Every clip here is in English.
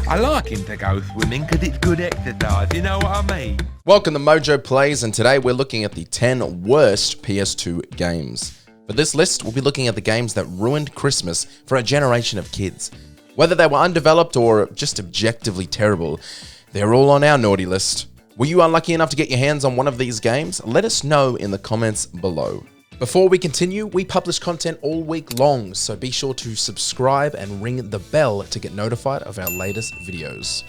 I like him to go swimming because it's good exercise, you know what I mean? Welcome to MojoPlays, and today we're looking at the 10 worst PS2 games. For this list, we'll be looking at the games that ruined Christmas for a generation of kids. Whether they were undeveloped or just objectively terrible, they're all on our naughty list. Were you unlucky enough to get your hands on one of these games? Let us know in the comments below. Before we continue, we publish content all week long, so be sure to subscribe and ring the bell to get notified of our latest videos.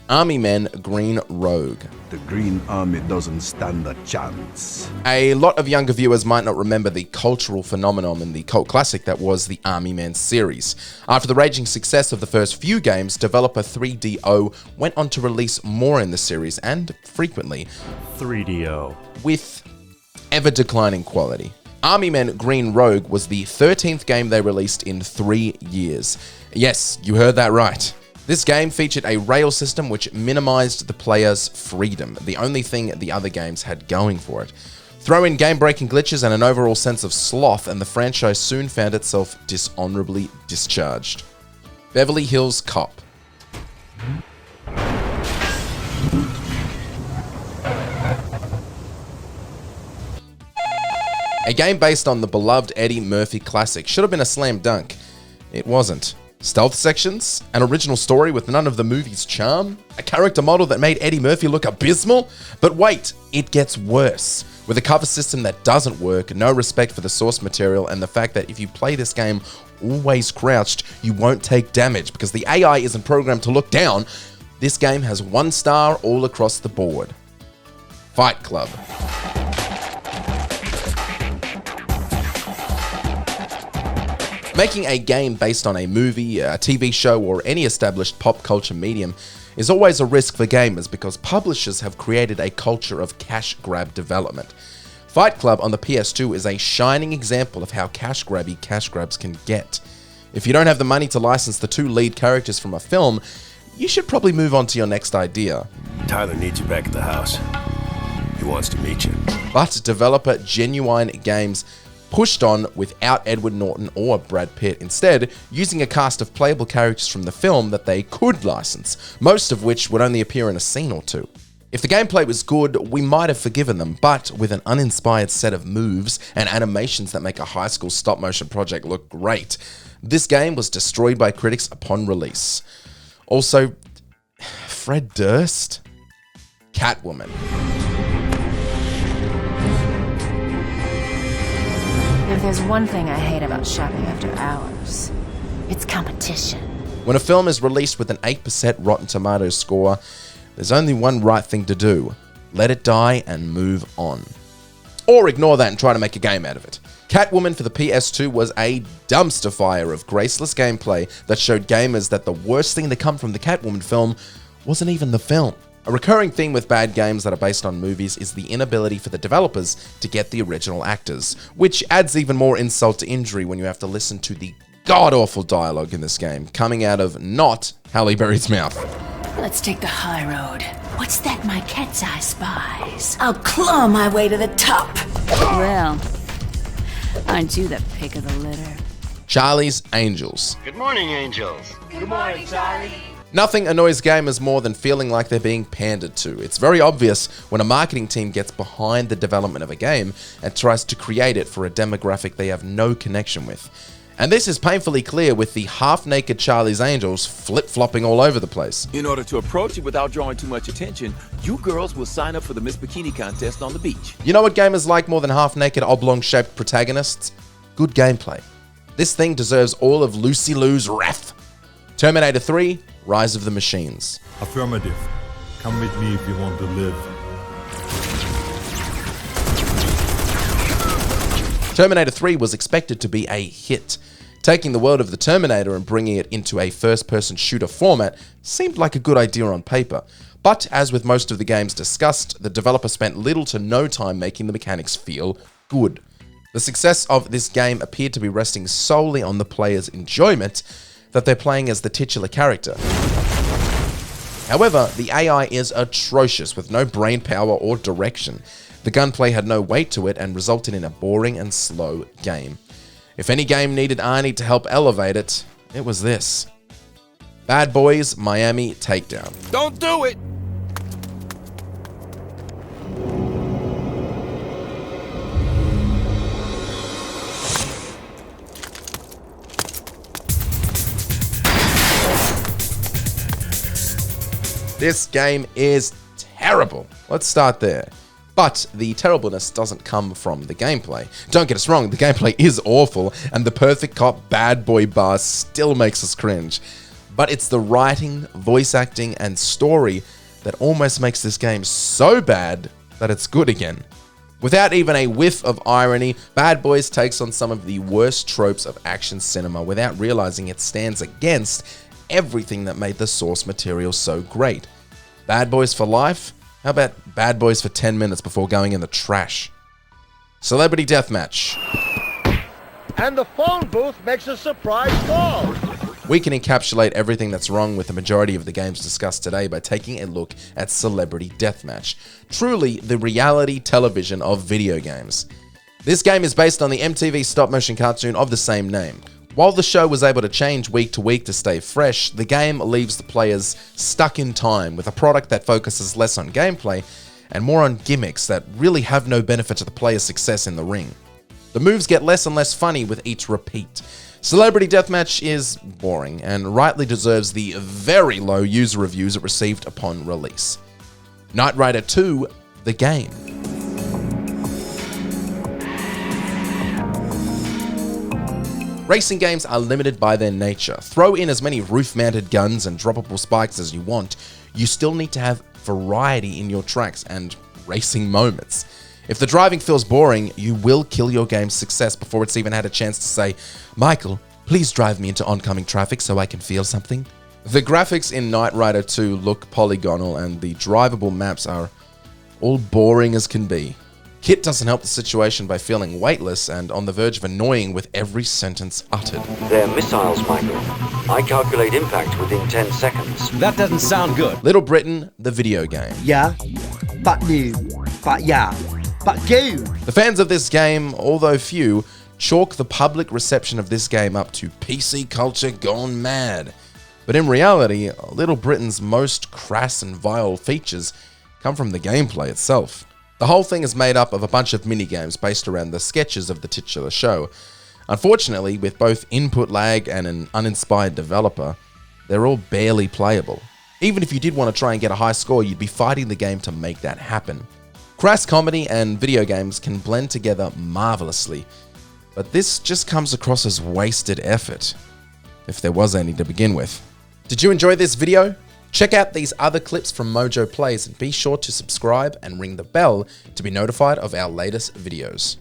Army Men Green Rogue. The Green Army doesn't stand a chance. A lot of younger viewers might not remember the cultural phenomenon in the cult classic that was the Army Men series. After the raging success of the first few games, developer 3DO went on to release more in the series, and frequently 3DO with ever-declining quality. Army Men Green Rogue was the 13th game they released in 3 years. Yes, you heard that right. This game featured a rail system which minimized the player's freedom, the only thing the other games had going for it. Throw in game-breaking glitches and an overall sense of sloth, and the franchise soon found itself dishonorably discharged. Beverly Hills Cop. A game based on the beloved Eddie Murphy classic should have been a slam dunk. It wasn't. Stealth sections, an original story with none of the movie's charm, a character model that made Eddie Murphy look abysmal. But wait, it gets worse. With a cover system that doesn't work, no respect for the source material, and the fact that if you play this game always crouched, you won't take damage because the AI isn't programmed to look down, this game has 1 star all across the board. Fight Club. Making a game based on a movie, a TV show, or any established pop culture medium is always a risk for gamers because publishers have created a culture of cash grab development. Fight Club on the PS2 is a shining example of how cash grabs can get. If you don't have the money to license the 2 lead characters from a film, you should probably move on to your next idea. Tyler needs you back at the house. He wants to meet you. But developer Genuine Games pushed on without Edward Norton or Brad Pitt, instead using a cast of playable characters from the film that they could license, most of which would only appear in a scene or 2. If the gameplay was good, we might have forgiven them, but with an uninspired set of moves and animations that make a high school stop motion project look great, this game was destroyed by critics upon release. Also, Fred Durst? Catwoman. If there's one thing I hate about shopping after hours, it's competition. When a film is released with an 8% Rotten Tomatoes score, there's only one right thing to do. Let it die and move on. Or ignore that and try to make a game out of it. Catwoman for the PS2 was a dumpster fire of graceless gameplay that showed gamers that the worst thing to come from the Catwoman film wasn't even the film. A recurring theme with bad games that are based on movies is the inability for the developers to get the original actors, which adds even more insult to injury when you have to listen to the god-awful dialogue in this game, coming out of not Halle Berry's mouth. Let's take the high road. What's that my cat's eye spies? I'll claw my way to the top. Well, aren't you the pick of the litter? Charlie's Angels. Good morning, Angels. Good morning, Charlie. Nothing annoys gamers more than feeling like they're being pandered to. It's very obvious when a marketing team gets behind the development of a game and tries to create it for a demographic they have no connection with. And this is painfully clear with the half-naked Charlie's Angels flip-flopping all over the place. In order to approach it without drawing too much attention, you girls will sign up for the Miss Bikini contest on the beach. You know what gamers like more than half-naked oblong-shaped protagonists? Good gameplay. This thing deserves all of Lucy Lou's wrath. Terminator 3, Rise of the Machines. Affirmative. Come with me if you want to live. Terminator 3 was expected to be a hit. Taking the world of the Terminator and bringing it into a first-person shooter format seemed like a good idea on paper. But as with most of the games discussed, the developer spent little to no time making the mechanics feel good. The success of this game appeared to be resting solely on the player's enjoyment that they're playing as the titular character. However, the AI is atrocious with no brain power or direction. The gunplay had no weight to it and resulted in a boring and slow game. If any game needed Arnie to help elevate it, it was this. Bad Boys Miami Takedown. Don't do it! This game is terrible. Let's start there. But the terribleness doesn't come from the gameplay. Don't get us wrong, the gameplay is awful, and the perfect cop bad boy bar still makes us cringe. But it's the writing, voice acting, and story that almost makes this game so bad that it's good again. Without even a whiff of irony, Bad Boys takes on some of the worst tropes of action cinema without realizing it stands against everything that made the source material so great. Bad Boys for life? How about Bad Boys for 10 minutes before going in the trash? Celebrity Deathmatch. And the phone booth makes a surprise call. We can encapsulate everything that's wrong with the majority of the games discussed today by taking a look at Celebrity Deathmatch, truly the reality television of video games. This game is based on the MTV stop-motion cartoon of the same name. While the show was able to change week to week to stay fresh, the game leaves the players stuck in time with a product that focuses less on gameplay and more on gimmicks that really have no benefit to the player's success in the ring. The moves get less and less funny with each repeat. Celebrity Deathmatch is boring and rightly deserves the very low user reviews it received upon release. Knight Rider 2: The Game. Racing games are limited by their nature. Throw in as many roof-mounted guns and droppable spikes as you want, you still need to have variety in your tracks and racing moments. If the driving feels boring, you will kill your game's success before it's even had a chance to say, "Michael, please drive me into oncoming traffic so I can feel something." The graphics in Knight Rider 2 look polygonal and the drivable maps are all boring as can be. Kit doesn't help the situation by feeling weightless and on the verge of annoying with every sentence uttered. They're missiles, Michael. I calculate impact within 10 seconds. That doesn't sound good. Little Britain, the video game. Yeah, but new, but yeah, but goo. The fans of this game, although few, chalk the public reception of this game up to PC culture gone mad. But in reality, Little Britain's most crass and vile features come from the gameplay itself. The whole thing is made up of a bunch of minigames based around the sketches of the titular show. Unfortunately, with both input lag and an uninspired developer, they're all barely playable. Even if you did want to try and get a high score, you'd be fighting the game to make that happen. Crass comedy and video games can blend together marvelously, but this just comes across as wasted effort, if there was any to begin with. Did you enjoy this video? Check out these other clips from MojoPlays and be sure to subscribe and ring the bell to be notified of our latest videos.